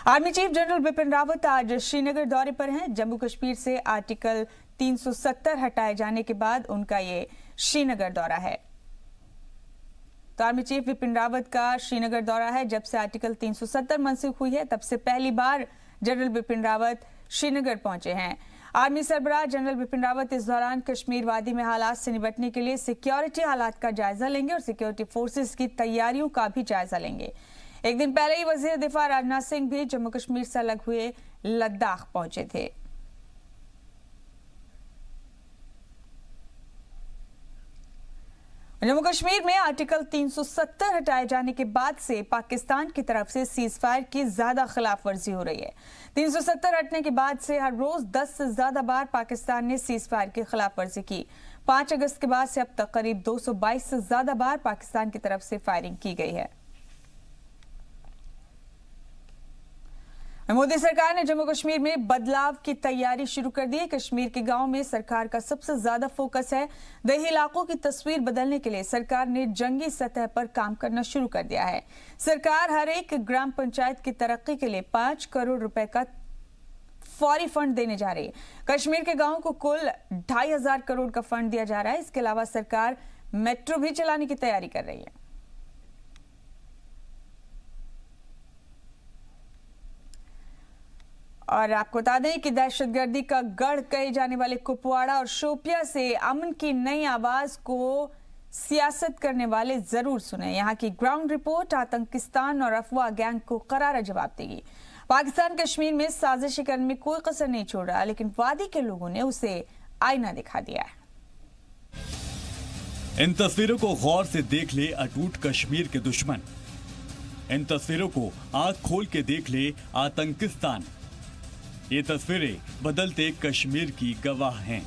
Army chief general Bipin Rawat आज श्रीनगर दौरे पर हैं। जम्मू कश्मीर से आर्टिकल 370 हटाए जाने के बाद उनका ये श्रीनगर दौरा है। तो आर्मी चीफ बिपिन रावत का श्रीनगर दौरा है। जब से आर्टिकल 370 मनसूख हुई है तब से पहली बार जनरल बिपिन रावत श्रीनगर पहुंचे हैं। आर्मी सरबराह जनरल बिपिन रावत इस दौरान कश्मीर वादी में हालात से निपटने के लिए सिक्योरिटी हालात का जायजा लेंगे और सिक्योरिटी फोर्सेस की तैयारियों का भी जायजा लेंगे। एक दिन पहले ही वजीर दिफा राजनाथ सिंह भी जम्मू कश्मीर से अलग हुए लद्दाख पहुंचे थे। जम्मू कश्मीर में आर्टिकल 370 हटाए जाने के बाद से पाकिस्तान की तरफ से सीज फायर की ज्यादा खिलाफ वर्जी हो रही है। 370 हटने के बाद से हर रोज 10 से ज्यादा बार पाकिस्तान ने सीज फायर की खिलाफ वर्जी की। 5 अगस्त के बाद से अब तक करीब 222 से ज्यादा बार पाकिस्तान की तरफ से फायरिंग की गई है। मोदी सरकार ने जम्मू कश्मीर में बदलाव की तैयारी शुरू कर दी है। कश्मीर के गांव में सरकार का सबसे ज्यादा फोकस है। देही इलाकों की तस्वीर बदलने के लिए सरकार ने जंगी सतह पर काम करना शुरू कर दिया है। सरकार हर एक ग्राम पंचायत की तरक्की के लिए 5 करोड़ रुपए का फौरी फंड देने जा रही है। कश्मीर के गांवों को कुल 2500 करोड़ का फंड दिया जा रहा है। इसके अलावा सरकार मेट्रो भी चलाने की तैयारी कर रही है। और आपको बता दें कि दहशतगर्दी का गढ़ कहे जाने वाले कुपवाड़ा और शोपिया से अमन की नई आवाज को सियासत करने वाले जरूर सुने। यहाँ की ग्राउंड रिपोर्ट आतंकिस्तान और अफवाह गैंग को करारा जवाब देगी। पाकिस्तान कश्मीर में साजिश करने में कोई कसर नहीं छोड़ रहा, लेकिन वादी के लोगों ने उसे आईना दिखा दिया है। इन तस्वीरों को गौर से देख ले अटूट कश्मीर के दुश्मन। इन तस्वीरों को आंख खोल के देख ले आतंकिस्तान। ये तस्वीरें बदलते कश्मीर की गवाह हैं।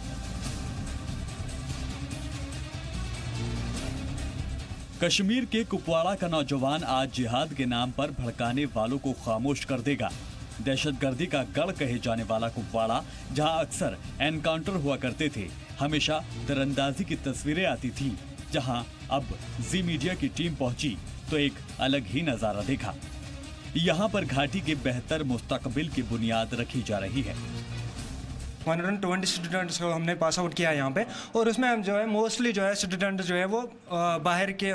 कश्मीर के कुपवाड़ा का नौजवान आज जिहाद के नाम पर भड़काने वालों को खामोश कर देगा। दहशतगर्दी का गढ़ कहे जाने वाला कुपवाड़ा, जहां अक्सर एनकाउंटर हुआ करते थे, हमेशा तीरंदाजी की तस्वीरें आती थीं। जहां अब जी मीडिया की टीम पहुंची तो एक अलग ही नजारा देखा। यहाँ पर घाटी के बेहतर मुस्तकबिल की बुनियाद रखी जा रही है। 120 स्टूडेंट्स को हमने पास आउट किया यहाँ पे, और उसमें हम जो है मोस्टली जो है स्टूडेंट जो है वो बाहर की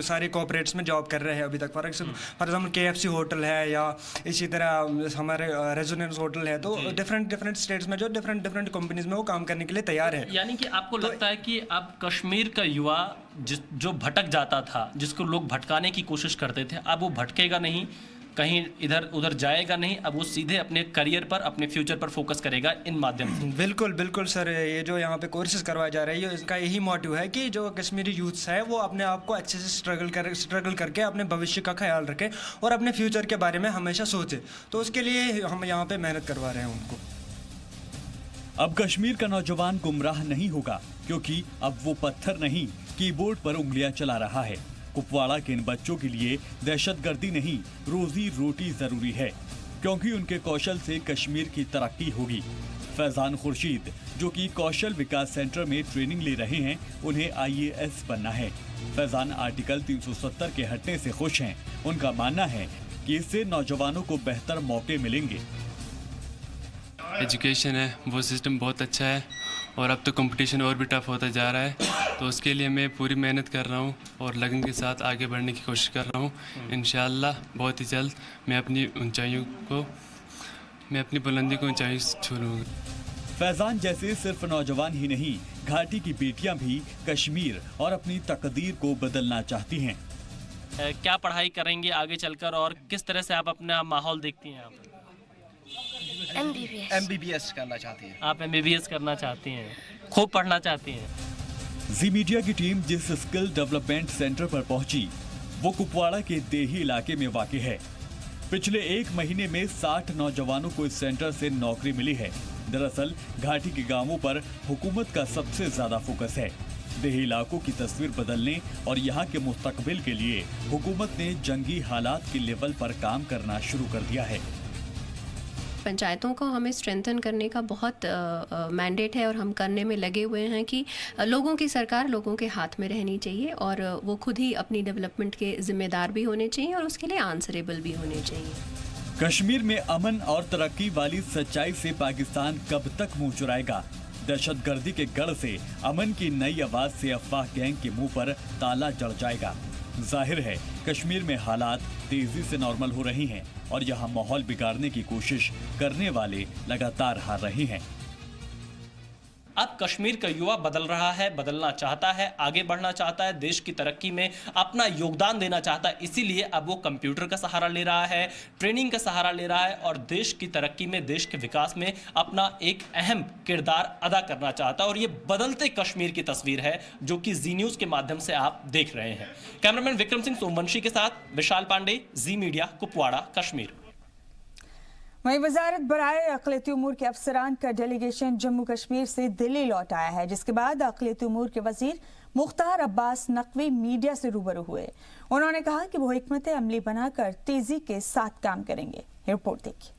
सारी कॉर्पोरेट्स में जॉब कर रहे हैं अभी तक। फॉर एग्जाम्पल KFC होटल है, या इसी तरह हमारे रेजोनेंस होटल है। तो डिफरेंट स्टेट्स में जो डिफरेंट कंपनीज में वो काम करने के लिए तैयार है। यानी कि आपको लगता है कि अब कश्मीर का युवा जो भटक जाता था, जिसको लोग भटकाने की कोशिश करते थे, अब वो भटकेगा नहीं, कहीं इधर उधर जाएगा नहीं। अब वो सीधे अपने करियर पर, अपने फ्यूचर पर फोकस करेगा इन माध्यम से। बिल्कुल सर, ये जो यहाँ पे कोर्सेज करवाया जा रही है, इसका यही मोटिव है कि जो कश्मीरी यूथ्स है वो अपने आप को अच्छे से स्ट्रगल करके अपने भविष्य का ख्याल रखें और अपने फ्यूचर के बारे में हमेशा सोचें। तो उसके लिए हम यहाँ पे मेहनत करवा रहे हैं उनको। अब कश्मीर का नौजवान गुमराह नहीं होगा, क्योंकि अब वो पत्थर नहीं, कीबोर्ड पर उंगलियां चला रहा है। कुपवाड़ा के इन बच्चों के लिए दहशतगर्दी नहीं, रोजी रोटी जरूरी है, क्योंकि उनके कौशल से कश्मीर की तरक्की होगी। फैजान खुर्शीद, जो कि कौशल विकास सेंटर में ट्रेनिंग ले रहे हैं, उन्हें IAS बनना है। फैजान आर्टिकल 370 के हटने से खुश हैं। उनका मानना है कि इससे नौजवानों को बेहतर मौके मिलेंगे। एजुकेशन है वो सिस्टम बहुत अच्छा है, और अब तो कंपटीशन और भी टफ होता जा रहा है। तो उसके लिए मैं पूरी मेहनत कर रहा हूँ और लगन के साथ आगे बढ़ने की कोशिश कर रहा हूँ। इंशाअल्लाह बहुत ही जल्द मैं अपनी बुलंदी को ऊंचाई छू लूँगा। फैजान जैसे सिर्फ नौजवान ही नहीं, घाटी की बेटियां भी कश्मीर और अपनी तकदीर को बदलना चाहती हैं। क्या पढ़ाई करेंगे आगे चलकर, और किस तरह से आप अपना माहौल देखती हैं? आप MBBS करना चाहती हैं। आप MBBS करना चाहती हैं, खूब पढ़ना चाहती हैं। जी मीडिया की टीम जिस स्किल डेवलपमेंट सेंटर पर पहुंची, वो कुपवाड़ा के देही इलाके में वाक़ है। पिछले 1 महीने में 60 नौजवानों को इस सेंटर से नौकरी मिली है। दरअसल घाटी के गांवों पर हुकूमत का सबसे ज्यादा फोकस है। देही इलाकों की तस्वीर बदलने और यहाँ के मुस्तकबिल के लिए हुकूमत ने जंगी हालात के लेवल पर काम करना शुरू कर दिया है। पंचायतों को हमें स्ट्रेंथन करने का बहुत मैंडेट है, और हम करने में लगे हुए हैं कि लोगों की सरकार लोगों के हाथ में रहनी चाहिए, और वो खुद ही अपनी डेवलपमेंट के जिम्मेदार भी होने चाहिए और उसके लिए आंसरेबल भी होने चाहिए। कश्मीर में अमन और तरक्की वाली सच्चाई से पाकिस्तान कब तक मुंह चुराएगा? दहशतगर्दी के गढ़ से अमन की नई आवाज से अफवाह गैंग के मुंह पर ताला जड़ जाएगा। जाहिर है कश्मीर में हालात तेजी से नॉर्मल हो रही हैं और यहाँ माहौल बिगाड़ने की कोशिश करने वाले लगातार हार रहे हैं। अब कश्मीर का युवा बदल रहा है, बदलना चाहता है, आगे बढ़ना चाहता है, देश की तरक्की में अपना योगदान देना चाहता है। इसीलिए अब वो कंप्यूटर का सहारा ले रहा है, ट्रेनिंग का सहारा ले रहा है और देश की तरक्की में, देश के विकास में अपना एक अहम किरदार अदा करना चाहता है। और ये बदलते कश्मीर की तस्वीर है जो कि जी न्यूज़ के माध्यम से आप देख रहे हैं। कैमरामैन विक्रम सिंह सोमवंशी के साथ विशाल पांडे, जी मीडिया, कुपवाड़ा, कश्मीर। वहीं वजारत बराए अक़लियती उमूर के अफसरान का डेलीगेशन जम्मू कश्मीर से दिल्ली लौट आया है, जिसके बाद अक़लियती उमूर के वजीर मुख्तार अब्बास नकवी मीडिया से रूबरू हुए। उन्होंने कहा कि वो हिकमत अमली बनाकर तेजी के साथ काम करेंगे। रिपोर्ट देखिए।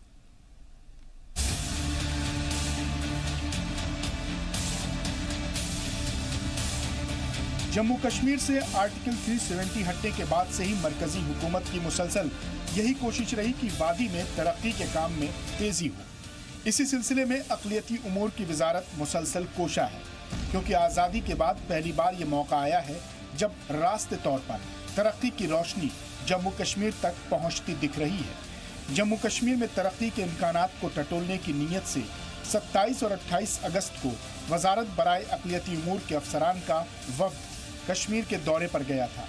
जम्मू कश्मीर से आर्टिकल 370 हटने के बाद से ही मरकजी हुकूमत की मुसलसल यही कोशिश रही कि वादी में तरक्की के काम में तेजी हो। इसी सिलसिले में अक़लियती उमूर की वजारत मुसलसल कोशा है, क्योंकि आज़ादी के बाद पहली बार ये मौका आया है जब रास्ते तौर पर तरक्की की रोशनी जम्मू कश्मीर तक पहुँचती दिख रही है। जम्मू कश्मीर में तरक्की के इम्कानात को टटोलने की नीयत से 27 और 28 अगस्त को वजारत बराए अक़लियती उमूर के अफसरान का वफ़द कश्मीर के दौरे पर गया था,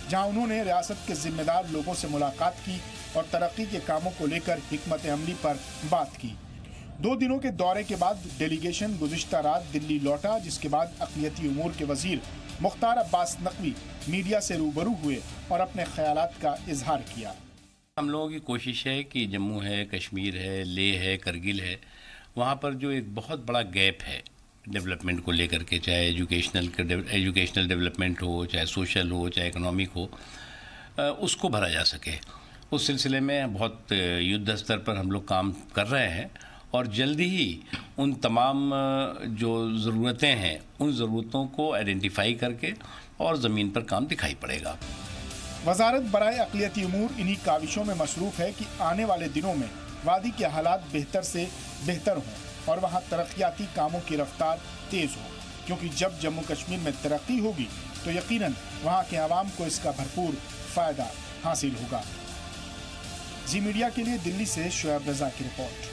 जहां उन्होंने रियासत के जिम्मेदार लोगों से मुलाकात की और तरक्की के कामों को लेकर हिकमत अमली पर बात की। 2 दिनों के दौरे के बाद डेलीगेशन गुज़िश्ता रात दिल्ली लौटा, जिसके बाद अक़लियती उमूर के वजीर मुख्तार अब्बास नकवी मीडिया से रूबरू हुए और अपने ख्यालात का इजहार किया। हम लोगों की कोशिश है कि जम्मू है, कश्मीर है, लेह है, करगिल है, वहाँ पर जो एक बहुत बड़ा गैप है डेवलपमेंट को लेकर के, चाहे एजुकेशनल डेवलपमेंट हो, चाहे सोशल हो, चाहे इकोनॉमिक हो, उसको भरा जा सके। उस सिलसिले में बहुत युद्ध स्तर पर हम लोग काम कर रहे हैं और जल्दी ही उन तमाम जो ज़रूरतें हैं उन ज़रूरतों को आइडेंटिफाई करके और ज़मीन पर काम दिखाई पड़ेगा। वजारत बराए अक़लियती उमूर इन्हीं काविशों में मसरूफ़ है कि आने वाले दिनों में वादी के हालात बेहतर से बेहतर हों और वहाँ तरक्याती कामों की रफ्तार तेज़ हो, क्योंकि जब जम्मू कश्मीर में तरक्की होगी तो यकीनन वहाँ के आवाम को इसका भरपूर फ़ायदा हासिल होगा। जी मीडिया के लिए दिल्ली से शुएब रज़ा की रिपोर्ट।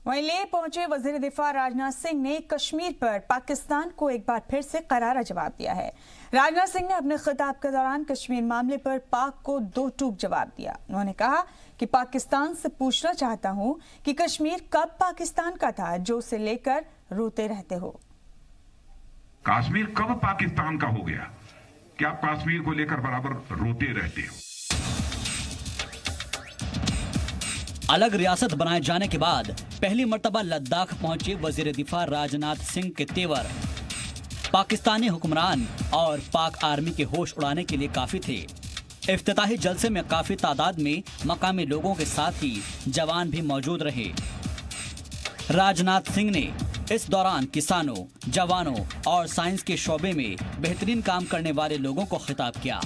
वहीं लेह पहुंचे वजीर दिफा राजनाथ सिंह ने कश्मीर पर पाकिस्तान को एक बार फिर से करारा जवाब दिया है। राजनाथ सिंह ने अपने खिताब के दौरान कश्मीर मामले पर पाक को 2 टूक जवाब दिया। उन्होंने कहा कि पाकिस्तान से पूछना चाहता हूं कि कश्मीर कब पाकिस्तान का था जो उसे लेकर रोते रहते हो। कश्मीर कब पाकिस्तान का हो गया कि आप कश्मीर को लेकर बराबर रोते रहते हो। अलग रियासत बनाए जाने के बाद पहली मर्तबा लद्दाख पहुंचे वजीर दिफा राजनाथ सिंह के तेवर पाकिस्तानी हुक्मरान और पाक आर्मी के होश उड़ाने के लिए काफी थे। इफ्तिताही जलसे में काफी तादाद में मकामी लोगों के साथ ही जवान भी मौजूद रहे। राजनाथ सिंह ने इस दौरान किसानों, जवानों और साइंस के शोबे में बेहतरीन काम करने वाले लोगों को खिताब किया।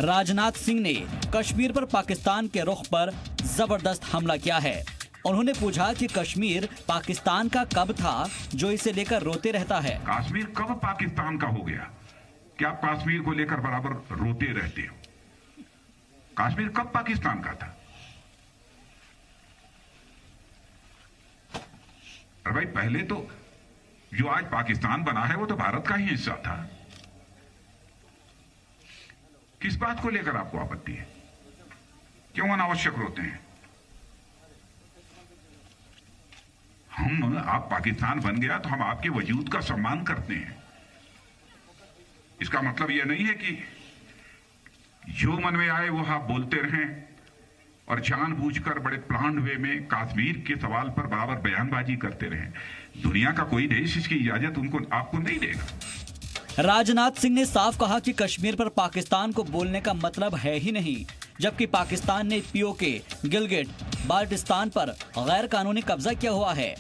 राजनाथ सिंह ने कश्मीर पर पाकिस्तान के रुख पर जबरदस्त हमला किया है। उन्होंने पूछा कि कश्मीर पाकिस्तान का कब था जो इसे लेकर रोते रहता है। कश्मीर कब पाकिस्तान का हो गया कि आप कश्मीर को लेकर बराबर रोते रहते हो। कश्मीर कब पाकिस्तान का था। अरे भाई, पहले तो जो आज पाकिस्तान बना है वो तो भारत का ही हिस्सा था। किस बात को लेकर आपको आपत्ति है? क्यों अनावश्यक रोते हैं? आप पाकिस्तान बन गया तो हम आपके वजूद का सम्मान करते हैं। इसका मतलब यह नहीं है कि जो मन में आए वो आप बोलते रहें और जानबूझकर बड़े प्लान वे में कश्मीर के सवाल पर बराबर बयानबाजी करते रहें। दुनिया का कोई देश इसकी इजाजत आपको नहीं देगा। राजनाथ सिंह ने साफ कहा कि कश्मीर पर पाकिस्तान को बोलने का मतलब है ही नहीं, जबकि पाकिस्तान ने पीओके, गिलगिट, बाल्टिस्तान पर गैर कानूनी कब्जा किया हुआ है।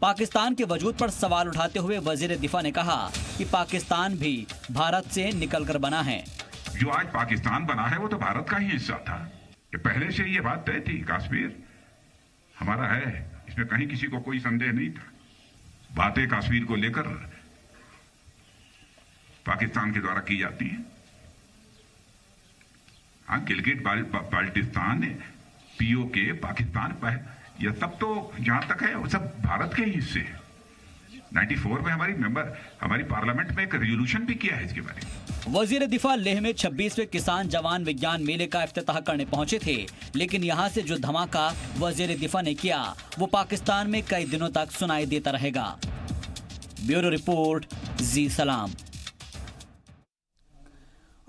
पाकिस्तान के वजूद पर सवाल उठाते हुए वजीर दिफा ने कहा कि पाकिस्तान भी भारत से निकलकर बना है। जो आज पाकिस्तान बना है वो तो भारत का ही हिस्सा था। कि पहले से ये बात तय थी, कश्मीर हमारा है, इसमें कहीं किसी को कोई संदेह नहीं था। बातें कश्मीर को लेकर पाकिस्तान के द्वारा की जाती हैं। हाँ, गिलगिट बाल्टिस्तान, पीओके, पाकिस्तान, यह सब तो जहां तक है वो सब भारत के ही हिस्से हैं। 94 में हमारी पार्लियामेंट में एक रेजोल्यूशन भी किया है इसके बारे में। वजीर दिफा लेह में 26वें किसान जवान विज्ञान मेले का इफ्तिताह करने पहुंचे थे, लेकिन यहां से जो धमाका वजीर दिफा ने किया वो पाकिस्तान में कई दिनों तक सुनाई देता रहेगा। ब्यूरो रिपोर्ट, जी सलाम।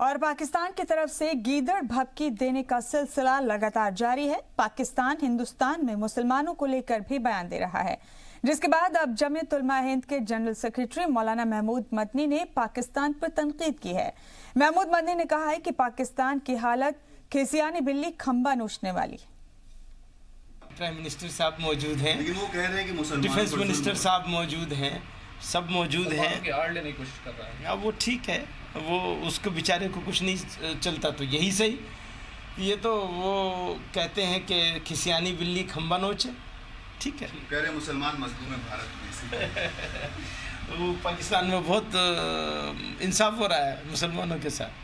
और पाकिस्तान की तरफ से गीदड़ भभकी देने का सिलसिला लगातार जारी है। पाकिस्तान हिंदुस्तान में मुसलमानों को लेकर भी बयान दे रहा है, जिसके बाद अब जमीयत उलमा हिंद के जनरल सेक्रेटरी मौलाना महमूद मदनी ने पाकिस्तान पर तनकीद की है। महमूद मदनी ने कहा है कि पाकिस्तान की हालत खिसियानी बिल्ली खंबा नोचने वाली। प्राइम मिनिस्टर साहब मौजूद हैं, लेकिन वो कह रहे हैं कि मुसलमान, डिफेंस मिनिस्टर साहब मौजूद हैं, सब मौजूद हैं। आड़ लेने की कोशिश कर रहा है। अब वो ठीक है, वो उसको बेचारे को कुछ नहीं चलता तो यही सही। ये तो वो कहते हैं कि खिसियानी बिल्ली खंबा नोचे, ठीक है। कह रहे मुसलमान मजलूम है भारत में। वो पाकिस्तान में बहुत इंसाफ हो रहा है मुसलमानों के साथ।